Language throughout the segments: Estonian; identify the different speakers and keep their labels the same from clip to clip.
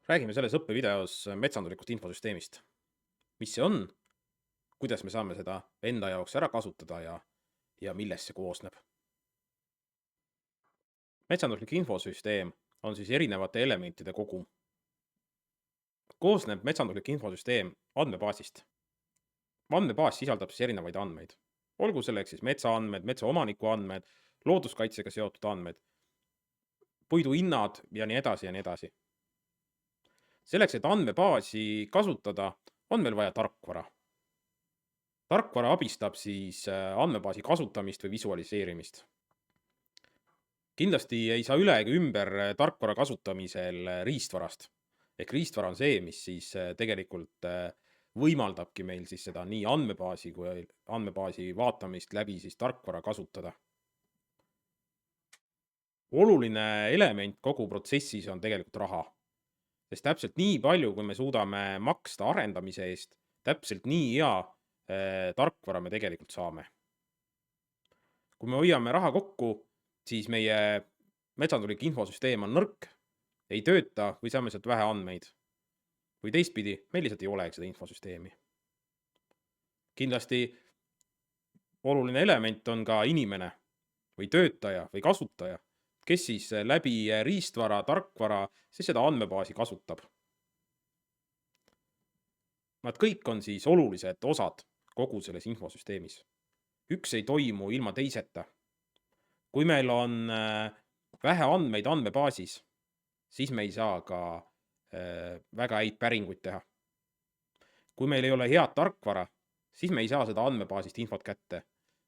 Speaker 1: Räägime selles õppevideos metsandulikust infosüsteemist. Mis see on, kuidas me saame seda enda jaoks ära kasutada ja millest see koosneb. Metsanduslik infosüsteem on siis erinevate elementide kogum. Koosneb metsanduslik infosüsteem andmebaasist. Andmebaas sisaldab siis erinevaid andmeid. Olgu selleks siis metsaandmed, metsaomaniku andmed, looduskaitsega seotud andmed, puiduhinnad ja nii edasi ja nii edasi. Selleks, et andmebaasi kasutada, on meil vaja tarkvara. Tarkvara abistab siis andmebaasi kasutamist või visualiseerimist. Kindlasti ei saa üle ega ümber tarkvara kasutamisel riistvarast. Ehk riistvara on see, mis siis tegelikult võimaldabki meil siis seda nii andmebaasi kui andmebaasi vaatamist läbi siis tarkvara kasutada. Oluline element kogu protsessis on tegelikult raha. Sest täpselt nii palju, kui me suudame maksta arendamise eest, täpselt nii hea tarkvara me tegelikult saame. Kui me hoiame raha kokku, siis meie metsandulik infosüsteem on nõrk, ei tööta või saame sealt vähe andmeid. Või teistpidi, meil lihtsalt ei olegi seda infosüsteemi. Kindlasti oluline element on ka inimene või töötaja või kasutaja, kes siis läbi riistvara, tarkvara siis seda andmebaasi kasutab. Nad kõik on siis olulised osad kogu selles infosüsteemis. Üks ei toimu ilma teiseta. Kui meil on vähe andmeid andmebaasis, siis me ei saa ka väga häid päringuid teha. Kui meil ei ole head tarkvara, siis me ei saa seda andmebaasist infot kätte.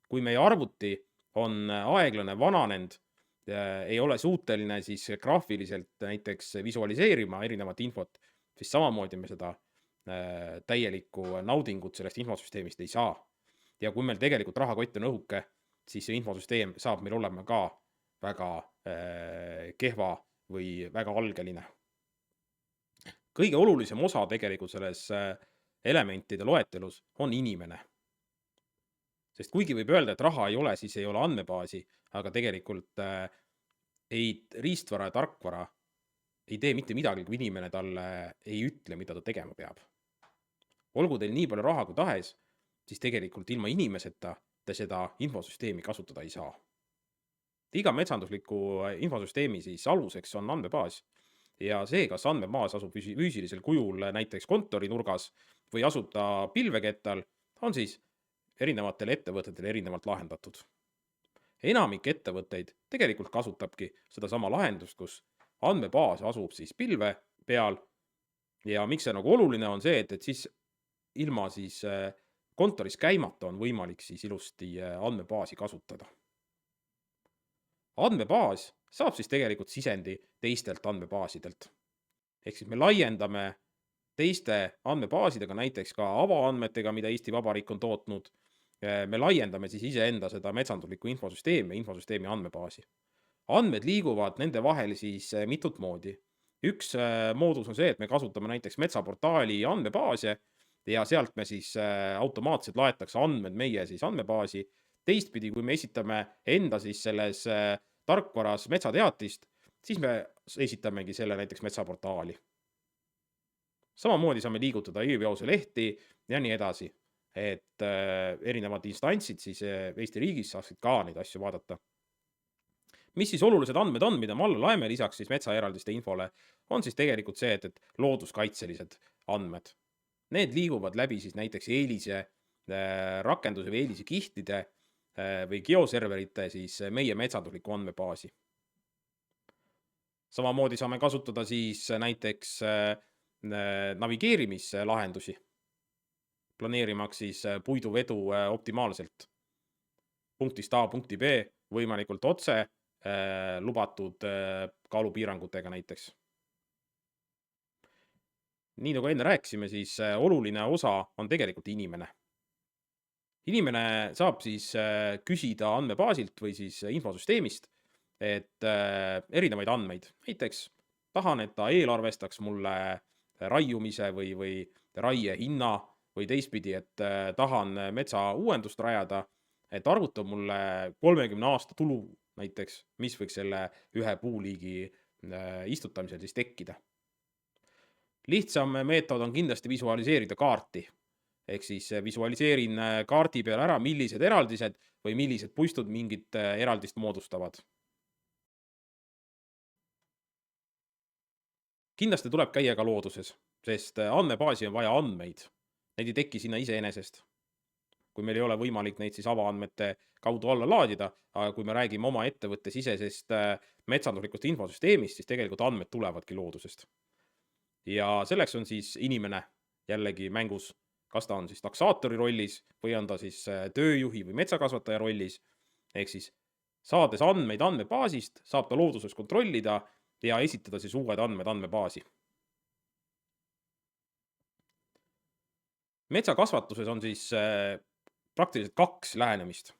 Speaker 1: Kui meie arvuti on aeglane, vananend, ei ole suuteline siis graafiliselt näiteks visualiseerima erinevat infot, siis samamoodi me seda täielikku naudingut sellest infosüsteemist ei saa. Ja kui meil tegelikult rahakott on õhuke, siis see infosüsteem saab meil olema ka väga kehva või väga algeline. Kõige olulisem osa tegelikult selles elementide loetelus on inimene. Sest kuigi võib öelda, et raha ei ole, siis ei ole andmebaasi, aga tegelikult ei riistvara ja tarkvara ei tee mitte midagi, kui inimene talle ei ütle, mida ta tegema peab. Olgu teil nii palju raha kui tahes, siis tegelikult ilma inimeseta te seda infosüsteemi kasutada ei saa. Iga metsandusliku infosüsteemi siis aluseks on andmebaas ja see, kas andmebaas asub füüsilisel kujul näiteks kontorinurgas või asub ta pilvekettal, on siis erinevatel ettevõtetel erinevalt lahendatud. Enamik ettevõtteid tegelikult kasutabki sedasama lahendust, kus andmebaas asub siis pilve peal ja miks see nagu oluline on see, et siis ilma siis kontoris käimata on võimalik siis ilusti andmebaasi kasutada. Andmebaas saab siis tegelikult sisendi teistelt andmebaasidelt. Ehk siis me laiendame teiste andmebaasidega, näiteks ka avaandmetega, mida Eesti Vabariik on tootnud. Me laiendame siis iseenda seda metsanduslikku infosüsteemi, infosüsteemi andmebaasi. Andmed liiguvad nende vahel siis mitut moodi. Üks moodus on see, et me kasutame näiteks metsaportaali andmebaase ja sealt me siis automaatselt laetakse andmed meie siis andmebaasi. Teistpidi, kui me esitame enda siis selles tarkvaras metsateatist, siis me esitamegi selle näiteks metsaportaali. Samamoodi saame liigutada e-veose lehti ja nii edasi, et erinevad instantsid siis Eesti riigis saaksid ka neid asju vaadata. Mis siis olulised andmed on, mida me alla laeme lisaks siis metsaeraldiste infole, on siis tegelikult see, et looduskaitselised andmed. Need liiguvad läbi siis näiteks EELISe rakenduse või EELISe kihtide või geoserverite siis meie metsanduslikku andmebaasi. Samamoodi saame kasutada siis näiteks navigeerimislahendusi, planeerimaks siis puiduvedu optimaalselt punktist A punkti B võimalikult otse lubatud kaalupiirangutega näiteks. Nii nagu enne rääkisime, siis oluline osa on tegelikult inimene. Inimene saab siis küsida andmebaasilt või siis infosüsteemist, et erinevaid andmeid. Näiteks tahan, et ta eelarvestaks mulle raiumise või raie hinna või teistpidi, et tahan metsa uuendust rajada, et arvutab mulle 30 aasta tulu näiteks, mis võiks selle ühe puuliigi istutamisel siis tekkida. Lihtsam meetod on kindlasti visualiseerida kaarti. Ehk siis visualiseerin kaardi peal ära, millised eraldised või millised puistud mingit eraldist moodustavad. Kindlasti tuleb käia ka looduses, sest andmebaasi on vaja andmeid. Neid ei teki sinna iseenesest. Kui meil ei ole võimalik neid siis avaandmete kaudu alla laadida, aga kui me räägime oma ettevõtte sisesest metsanduslikust infosüsteemist, siis tegelikult andmed tulevadki loodusest. Ja selleks on siis inimene jällegi mängus, kas ta on siis taksaatori rollis või on ta siis tööjuhi või metsakasvataja rollis. Ehk siis saades andmeid andmebaasist, saab ta looduses kontrollida ja esitada siis uued andmed andmebaasi. Metsakasvatuses on siis praktiliselt kaks lähenemist.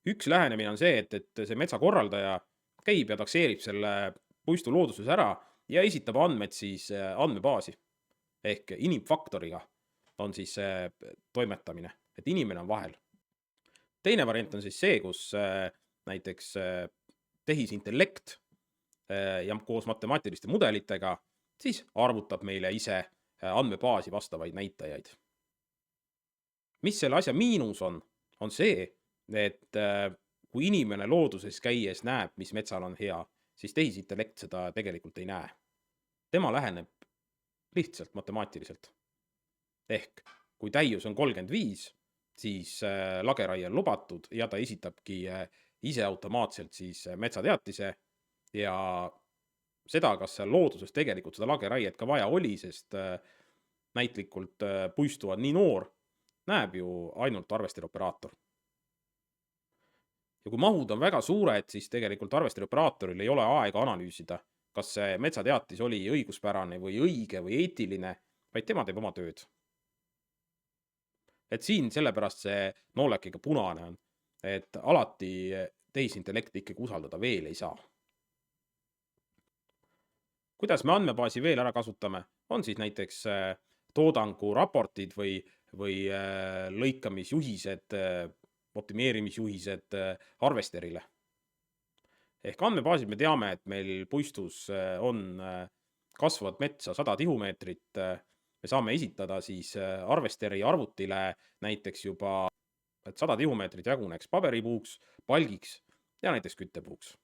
Speaker 1: Üks lähenemine on see, et see metsakorraldaja käib ja takseerib selle puistu looduses ära ja esitab andmed siis andmebaasi. Ehk inimfaktoriga on siis see toimetamine, et inimene on vahel. Teine variant on siis see, kus näiteks tehisintellekt ja koos matemaatiliste mudelitega siis arvutab meile ise andmebaasi vastavaid näitajaid. Mis selle asja miinus on see, et kui inimene looduses käies näeb, mis metsal on hea, siis tehisintellekt seda tegelikult ei näe. Tema läheneb lihtsalt matemaatiliselt. Ehk kui täius on 35, siis lageraie on lubatud ja ta esitabki ise automaatselt siis metsateatise ja seda, kas seal looduses tegelikult seda lageraiet ka vaja oli, sest näitlikult puistu on nii noor, näeb ju ainult arvestilioperaator. Ja kui mahud on väga suured, siis tegelikult arvestilioperaatoril ei ole aega analüüsida, kas see metsateatis oli õiguspärane või õige või eetiline, vaid tema teeb oma tööd. Et siin sellepärast see noolek ikka punane on, et alati tehisintellekti ikkagi usaldada veel ei saa. Kuidas me andmebaasi veel ära kasutame, on siis näiteks toodangu raportid või lõikamisjuhised, optimeerimisjuhised harvesterile. Ehk andmebaasil me teame, et meil puistus on kasvavat metsa 100 tihumeetrit. Me saame esitada siis harvesteri arvutile näiteks juba, et 100 tihumeetrit jaguneks paberipuuks, palgiks ja näiteks küttepuuks.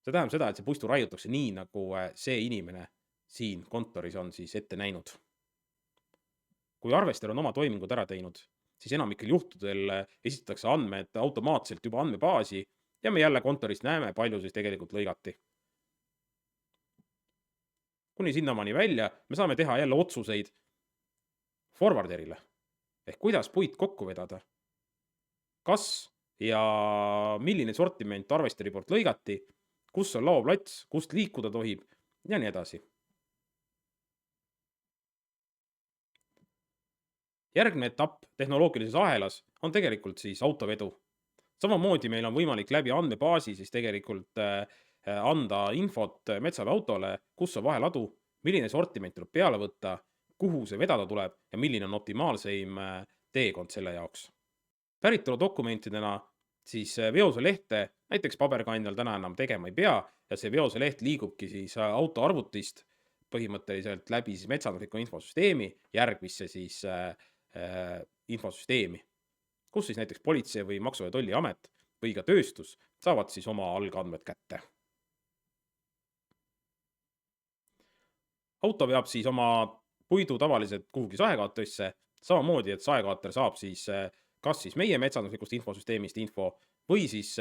Speaker 1: See tähendab seda, et see puistu raiutakse nii, nagu see inimene siin kontoris on siis ette näinud. Kui arvester on oma toimingud ära teinud, siis enamikel juhtudel esitatakse andmed automaatselt juba andmebaasi ja me jälle kontorist näeme, palju siis tegelikult lõigati. Kuni sinnamaani välja, me saame teha jälle otsuseid forwarderile. Ehk kuidas puit kokku vedada. Kas ja milline sortiment arvesteri poolt lõigati, kus on laoplats, kust liikuda tohib ja nii edasi. Järgmine etapp tehnoloogilises ahelas on tegelikult siis autovedu. Samamoodi meil on võimalik läbi andmebaasi siis tegelikult anda infot metsaveoautole, kus on vaheladu, milline sortiment tuleb peale võtta, kuhu see vedada tuleb ja milline on optimaalseim teekond selle jaoks. Päritolu dokumentidena siis veoselehte näiteks paberkandjal täna enam tegema ei pea ja see veoseleht liigubki siis autoarvutist põhimõtteliselt läbi siis metsandusliku infosüsteemi järgmisse siis infosüsteemi, kus siis näiteks politsei või Maksu- ja Tolliamet või ka tööstus saavad siis oma algandmed kätte. Auto veab siis oma puidu tavaliselt kuhugi saekaatrisse, samamoodi, et saekaater saab siis kas siis meie metsanduslikust infosüsteemist info või siis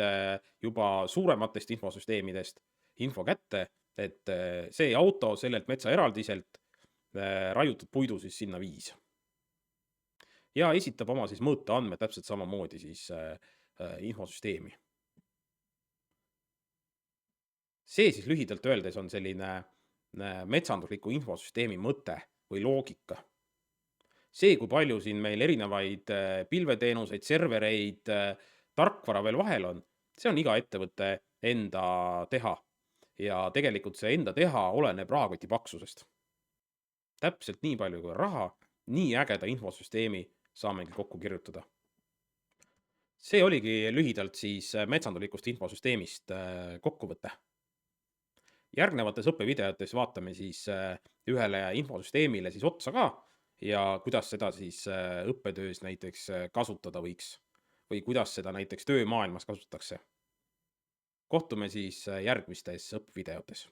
Speaker 1: juba suurematest infosüsteemidest info kätte, et see auto sellelt metsaeraldiselt raiutud puidu siis sinna viis. Ja esitab oma siis mõõteandmed täpselt samamoodi siis infosüsteemi. See siis lühidalt öeldes on selline metsandusliku infosüsteemi mõte või loogika. See, kui palju siin meil erinevaid pilveteenuseid, servereid, tarkvara veel vahel on, see on iga ettevõtte enda teha. Ja tegelikult see enda teha oleneb rahakoti paksusest. Täpselt nii palju kui raha, nii ägeda infosüsteemi saamegi kokku kirjutada. See oligi lühidalt siis metsanduslikust infosüsteemist kokkuvõte. Järgnevates õppevideotes vaatame siis ühele infosüsteemile siis otsa ka ja kuidas seda siis õppetöös näiteks kasutada võiks või kuidas seda näiteks töömaailmas kasutatakse. Kohtume siis järgmistes õppevideotes.